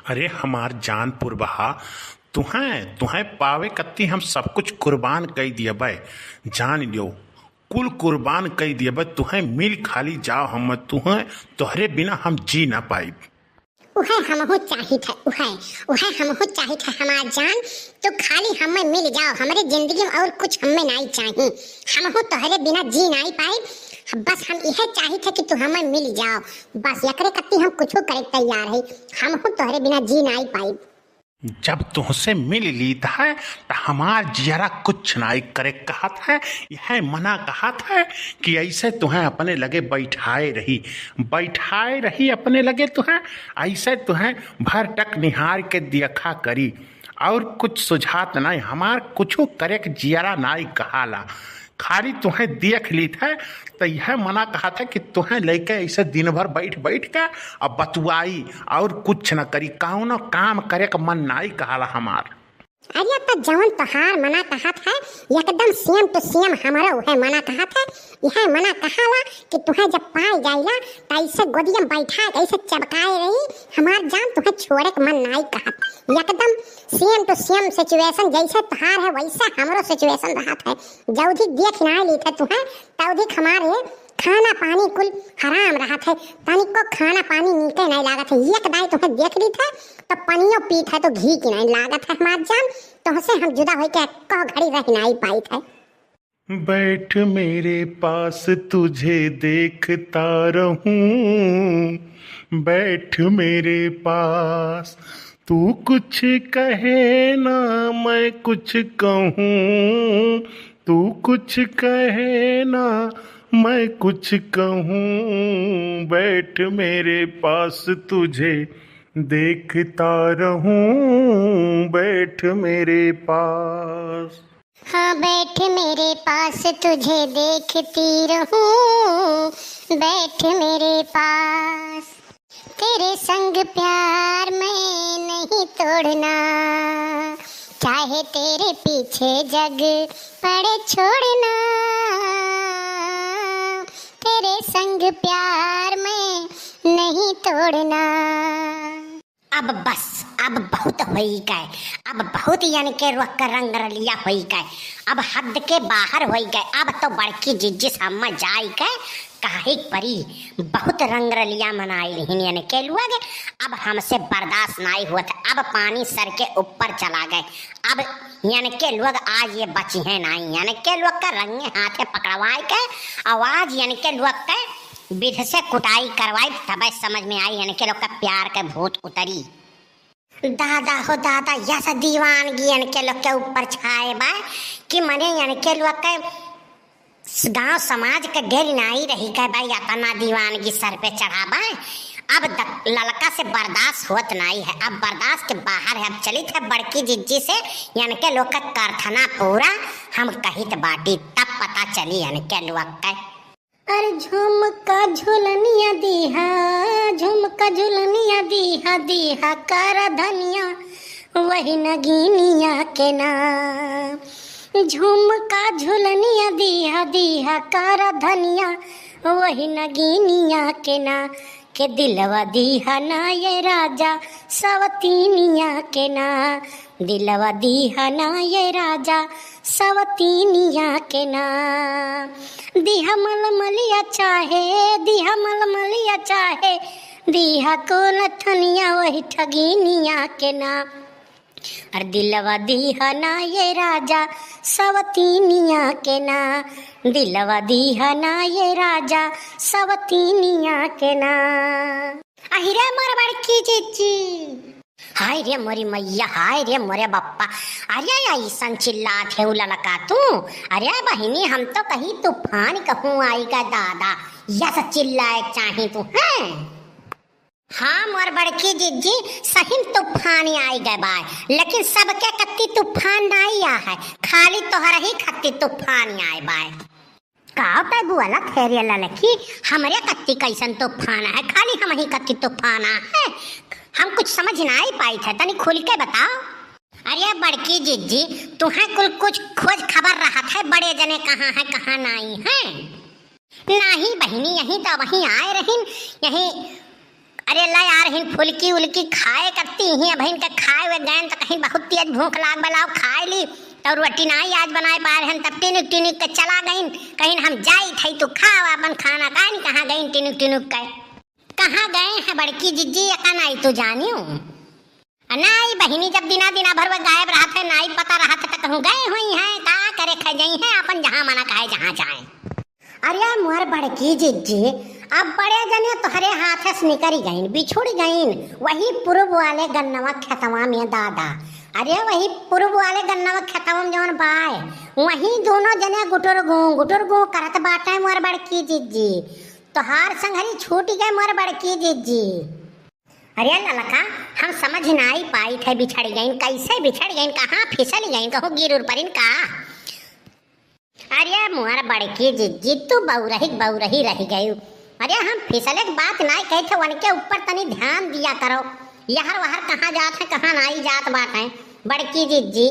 अरे हमार जान पुरबहा तुहें तुहें पावे कत्ती हम सब कुछ कुर्बान कई दियबै। जान लियो कुल कुर्बान कई दियबै। तुहें मिल खाली जाओ हम तुहें तोहरे बिना हम जी ना पाई। उहे हमहु चाहित है उहे हमहु चाहित है हमार जान। तो खाली हमें मिल जाओ, हमारे जिंदगी में और कुछ हमें नहीं चाहिए। हमहु तोहरे बिना जी नहीं पाई। बस हम यह चाहित है कि तू हमें मिल जाओ। बस यकरे कत्ती हम कुछ करे तैयार है। हमहु तोहरे बिना जी नहीं पाई। जब तुहसे मिल लीता है तो हमार जियरा कुछ नाई करे कहत है। यह मना कहत है कि ऐसे तुम्हें अपने लगे बैठाए रही अपने लगे तुम्हें ऐसे तुम्हें भर टक निहार के देखा करी और कुछ सुझात नहीं। हमार कुछ करे के जियरा नाई कहाला। खाली तुम्हें देख ली था तो यह मना कहा था कि तुम्हें लेके ऐसे दिन भर बैठ के अब बतुआई और कुछ न करी कौनो काम करे का मन नहीं कहाला हमार। अरे तो जवन तोहार मना कहत है एकदम सेम टू सेम हमारा उहे मना कहत है। यह मना कहाला कि तुहे जब पाई जाइला तो ऐसे गोदिया बैठा के ऐसे चबकाए रही। हमार जान तुहे छोड़े के मन नहीं कहत। एकदम सेम टू सेम सिचुएशन जैसे तोहार है वैसा हमरो सिचुएशन रहत है। जौधी देख ना ली थे तुहे तौधी हमारे खाना पानी कुल हराम रहत है। तनिको खाना पानी नीके नहीं लागत है। एक दाई तुम्हें देख ली था तो पनियो पीत है तो घी की नहीं लागत है। हमार जान तुमसे हम जुदा होके कह घड़ी रह नहीं पाई थे। बैठ मेरे पास तुझे देखता रहूं, बैठ मेरे पास तू कुछ कहे ना मैं कुछ कहूँ, तू कुछ कहे ना मैं कुछ कहूँ। बैठ मेरे पास तुझे देखता रहूं, बैठ मेरे पास। हाँ बैठ मेरे पास तुझे देखती रहूं, बैठ मेरे पास। तेरे संग प्यार मैं नहीं तोड़ना, चाहे तेरे पीछे जग पड़े छोड़ना। तेरे संग प्यार मैं नहीं तोड़ना। अब बस अब बहुत होई गए। अब बहुत यानी के रुख रंग रलिया होई गए। अब हद के बाहर होई गए। अब तो बड़की जिज्जी सामा जाई के काहे परी बहुत रंग रलिया मनाई रही यानी के लोग। अब हमसे बर्दाश्त नहीं हुआ था। अब पानी सर के ऊपर चला गए। अब यानी के लोग आज ये बची हैं नहीं। यानी के लोग का रंगे हाथे पकड़वाए के आवाज यानी के लोग के विध से कुटाई करवाई तब समझ में आई यानी के लोग का प्यार के भूत उतरी। दादा हो दादा ऐसा दीवानगी यानी के लोग के ऊपर छाए बा कि मने यानी के लोग के गांव समाज के ढेर नहीं रही के भाई अपना दीवानगी सर पे चढ़ाबा। अब ललका से बर्दाश्त होत नहीं है। अब बर्दाश्त के बाहर है। अब चली थे बड़की जिज्जी से यानी के लोग का कारखाना पूरा हम कहित बाटी तब पता चली यानी के लोग के। अरे झुमका झुलनिया दीहा, झुमका झुलनिया दीहा दीहा कर धनिया वही नगीनिया के नाम। झुमका झुलनिया दीहा दीहा कर धनिया वही नगीनिया के ना। के दिलवा दीहा ना ये राजा सवतीनिया के ना। दिलवा दीहा ना ये राजा सवतीनिया के ना। दिहा मलमलिया चाहे, दिहा मलमलिया चाहे, दिहा को लथनिया वही ठगीनिया के ना। और दिलवा दीहा ना ये राजा सवतीनिया के ना। दिलवा दीहा ना ये राजा सवतीनिया के ना। अहिरे मोर बड़की जीजी, हाय रे मोरी मैया, हाय रे मोरे बप्पा। अरे ऐसन चिल्लात है ललका तू। अरे बहिनी हम तो कहीं तूफान कहूँ आएगा दादा यस चिल्लाए चाहे तू है। हाँ मोर बड़की जिज्जी सही तूफान आई गए बाय लेकिन सबके कत्ती तूफान नहीं आ है। खाली तोहरा ही खत्ती तूफान आए बाय। का पे बुआला खैरिया ललकी हमरे कत्ती कैसन तूफान है। खाली हम ही कत्ती तूफान है। हम कुछ समझ ना ही पाई थे तनी खुल के बताओ। अरे बड़की जिज्जी तुम्हें कुछ खोज खबर रहा था बड़े जने कहाँ है कहाँ नहीं है। नहीं बहिनी यहीं तो वहीं आए रही। यहीं अरे ला यार हिन फुलकी उलकी खाए करती ही अब इनके खाए हुए गए तो कहीं बहुत तेज भूख लाग बलाओ खाए ली तो रोटी नहीं आज बनाए पा रहे तब टिनुक टिनुक के चला गईन कहीं हम जाई थई तो खाओ अपन खाना का नहीं कहाँ गईन टिनुक टिनुक के कहाँ गए हैं बड़की जिज्जी या नहीं तो जानियो नाई बहिनी जब दिना दिना भर में गायब रहा थे नाई पता रहा था कहूँ गए हुई हैं का करे खे गई हैं अपन जहाँ मना कहे जहाँ जाए। अरे मोर बड़की जिज्जी अब बड़े जने तोहरे हाथ से निकरी गईन बिछुड़ गईन वही पूर्व वाले गन्नवा खेतवा में दादा। अरे वही पूर्व वाले गन्नवा खेतवा में जौन बाय वही दोनों जने गुटुर गु करत बाटे मोर बड़की जिज्जी तोहार संगरी छूट गए मोर बड़की जिज्जी। अरे ललका हम समझ नहीं पाई थे बिछड़ गईन कैसे बिछड़ गईन कहाँ फिसल गईन कहो गिर परिन का। अरे मोर बड़की जिज्जी तू बौरही रह गई। अरे हम फिसले की बात नहीं कहे थे उनके ऊपर तनी ध्यान दिया करो यहर वहर कहाँ जात है कहाँ नहीं जात बात है बड़की जिज्जी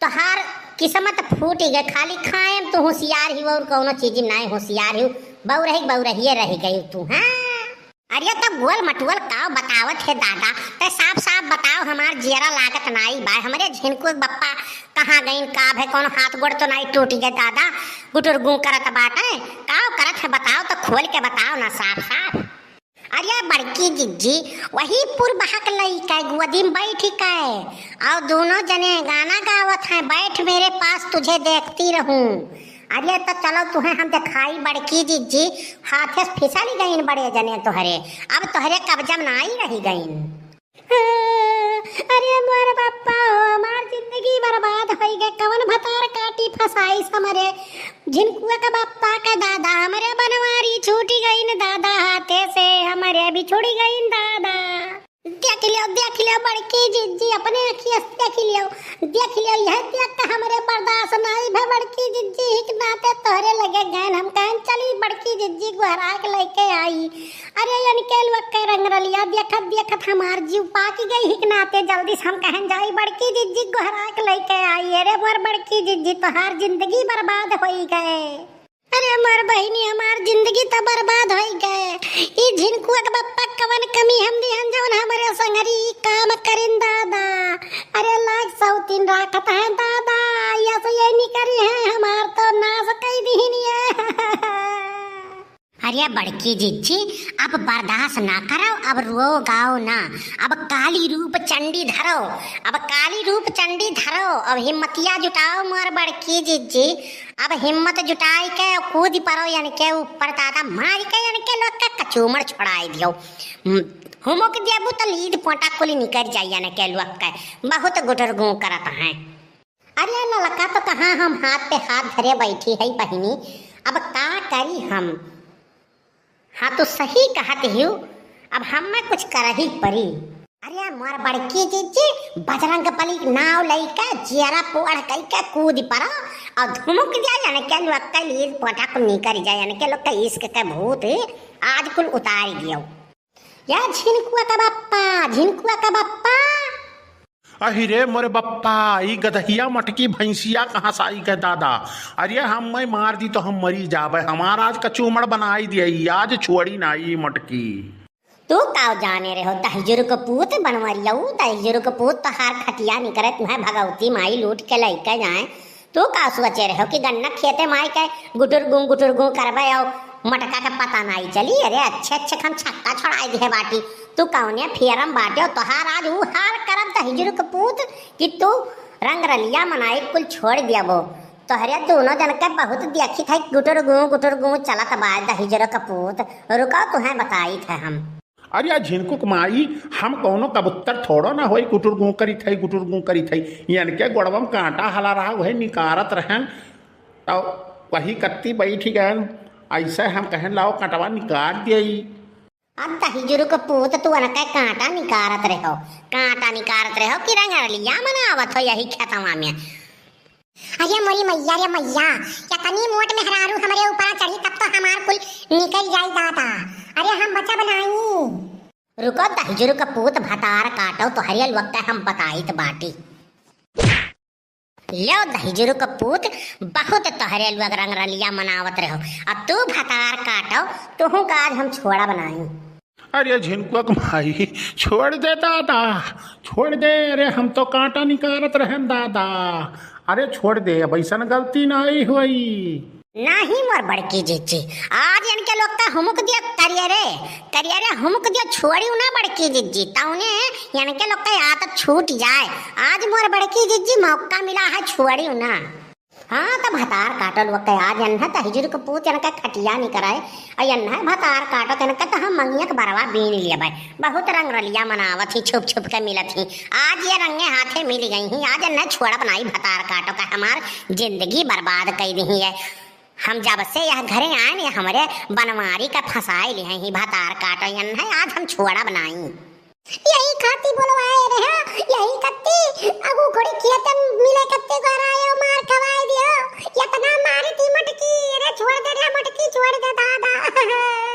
तोहार किस्मत फूट गए खाली खाए तू होशियार ही और कोनो चीज नहीं होशियार ही बौरही रह गई तू। हाँ अरे तब गोल मटुअल का बतावत है दादा ते साफ साफ बताओ हमार जियरा लागत नहीं बा हमरे झिनको बप्पा कहाँ गईन का है कौन हाथ गोड़ तो नहीं टूटी गए दादा गुटुर गु करत बाटे का करत है बताओ तो खोल के बताओ ना साफ साफ। अरे बड़की जिज्जी वही पुर बहक लई का गोदी में बैठी का और दोनों जने गाना गावत हैं बैठ मेरे पास तुझे देखती रहूं। अरे तो चलो तुम्हें हम दिखाई बड़की जिज्जी हाथे फिसली गईन बड़े जने तोहरे अब तोहरे कब्जा में नहीं रही गईन। अरे मोर बापा हमार जिंदगी बर्बाद हो गई कवन भतार काटी फसाई हमरे झिनकुआ का बापा का दादा हमारे बनवारी छूटी गईन दादा हाथे से हमारे भी छुड़ी गईन दादा। देख लियो बड़की जिज्जी अपने अखिया देख लियो यह देख के हमरे बर्दाश्त नहीं भे बड़की जिज्जी हिक नाते तोहरे लगे गए हम कहन चली बड़की जिज्जी गुहरा के लेके आई। अरे इनके लुक्के रंग रलिया देखत हमार जीव पाकी गई हिक नाते जल्दी से हम कहन जाई बड़की जिज्जी गुहरा के लेके आई। अरे मोर बड़की जिज्जी तोहार जिंदगी बर्बाद हो गए। अरे मोर बहिनी हमार जिंदगी तो बर्बाद हो गए ई झिनकुआ के बप्पा कवन कमी हम दिहन जौन हमरे संगरी काम करिन दादा। अरे लाज सौतीन राखत है दादा या तो ये नहीं करी है हमार तो नाश कई दीनी। अरे बड़की जिज्जी अब बर्दाश्त ना करो अब रो गाओ ना अब काली रूप चंडी धरो अब हिम्मतिया जुटाओ मोर बड़की जिज्जी अब हिम्मत जुटाई के कूद पड़ो यानी के ऊपर दादा मार के यानी के लोग का कचूमर छोड़ाई दियो हुमुक देबू तो लीद पोटा कुली निकल जाई यानी के लोग का बहुत गुटर गु करत है। अरे ललका तो कहाँ हम हाथ पे हाथ धरे बैठी है बहिनी अब का करी हम। हाँ तो सही कहते हो अब हम में कुछ कर ही पड़ी। अरे मोर बड़की जिज्जी बजरंग बली नाव लईका जियरा पोड़ कई के कूद पड़ा और धुमुक जाए यानी के लोग के लिए पोटा को निकल जाए यानी के लोग के इश्क के भूत आज कुल उतार दियो। या झिनकुआ का बप्पा अहिरे मोरे बप्पा ई गदहिया मटकी भैंसिया कहाँ से आई के दादा। अरे हम मैं मार दी तो हम मरी जाबे हमारा आज कचूमड़ बनाई दिया आज छोड़ी नाई मटकी। तू काव जाने रहे हो दहजुर को पूत बनवरिया दहजुर को पूत तो हार खटिया नहीं करे तुम्हें भगवती माई लूट के लेके जाए तू का सोचे रहे हो कि गन्ना खेते माई के गुटुर गु करबे और मटका का पता नहीं चली। अरे अच्छे हम छक्का छोड़ाई दिए बाटी तू कौने फेरम बाटे तोहार आज वो हाल करब दहजुर को पूत कि तू रंग रलिया मनाई कुल छोड़ दिया वो तोहरे दोनों जन के बहुत देखी थी गुटुर गु चलत बा दहजुर का पूत रुको तुम्हें बताई थे हम। अरे झिनकुक माई हम कौनो कबूतर थोड़ो ना होई गुटुर गु करी थई यानी के गोड़वम कांटा हला रहा वही निकारत रहन तो वही कत्ती बैठी गए ऐसे हम कहन लाओ कांटवा निकाल दियई। अब दहजुर को पूत तू अनके कांटा निकारत रहो कि रंग रलिया मनावत हो यही खेतवा में। अरे मोरी मैया रे मैया या तनी मोट में हरारू हमारे ऊपर चढ़ी तब तो हमार कुल निकल जाई दादा। अरे हम बचा बनाई रुको दहजुर का पूत भतार काटो तो हरियल वक्त हम बताई तो बाटी लो दहजुर का पूत बहुत तोहरे लोग रंग रलिया मनावत रहो अब तू भतार काटो तुहू का आज हम छोड़ा बनाई। अरे झिनकुआ माई छोड़ दे दादा, छोड़ दे। अरे हम तो कांटा निकारत रहें दादा। अरे छोड़ दे, अब ऐसा गलती नहीं हुई। नहीं मोर बड़की जीजी, आज इनके लोग का हुमुक दिया करियरे हुमुक दिया छोड़ी ना बड़की जीजी, तौने इनके लोग का आदत छूट जाए। आज मोर बड़की जीजी मौका मिला है छोड़ी ना। हाँ तो भतार काटल वक्त आज अन्ना तो हिजूर को पूछ इनका खटिया नहीं कराए और अन्ना भतार काटो इनका तो हम मंगिया के बरवा बीन लिया भाई। बहुत रंग रलिया मनावत ही, छुप छुप के मिलत ही। आज ये रंगे हाथे मिल गई ही। आज अन्ना छोड़ा बनाई भतार काटो का हमार जिंदगी बर्बाद कर दी है। हम जब से यह घरे आए ने हमारे बनवारी का फंसाए ले ही भतार काटो अन्ना। आज हम छोड़ा बनाई यही खाती बोलवाए रहे, यही कत्ती अगू घोड़ी खेत मिले कत्ते को आयो मार खवाए दियो। इतना मारी थी मटकी, अरे छोड़ दे रे मटकी, छोड़ दे दादा।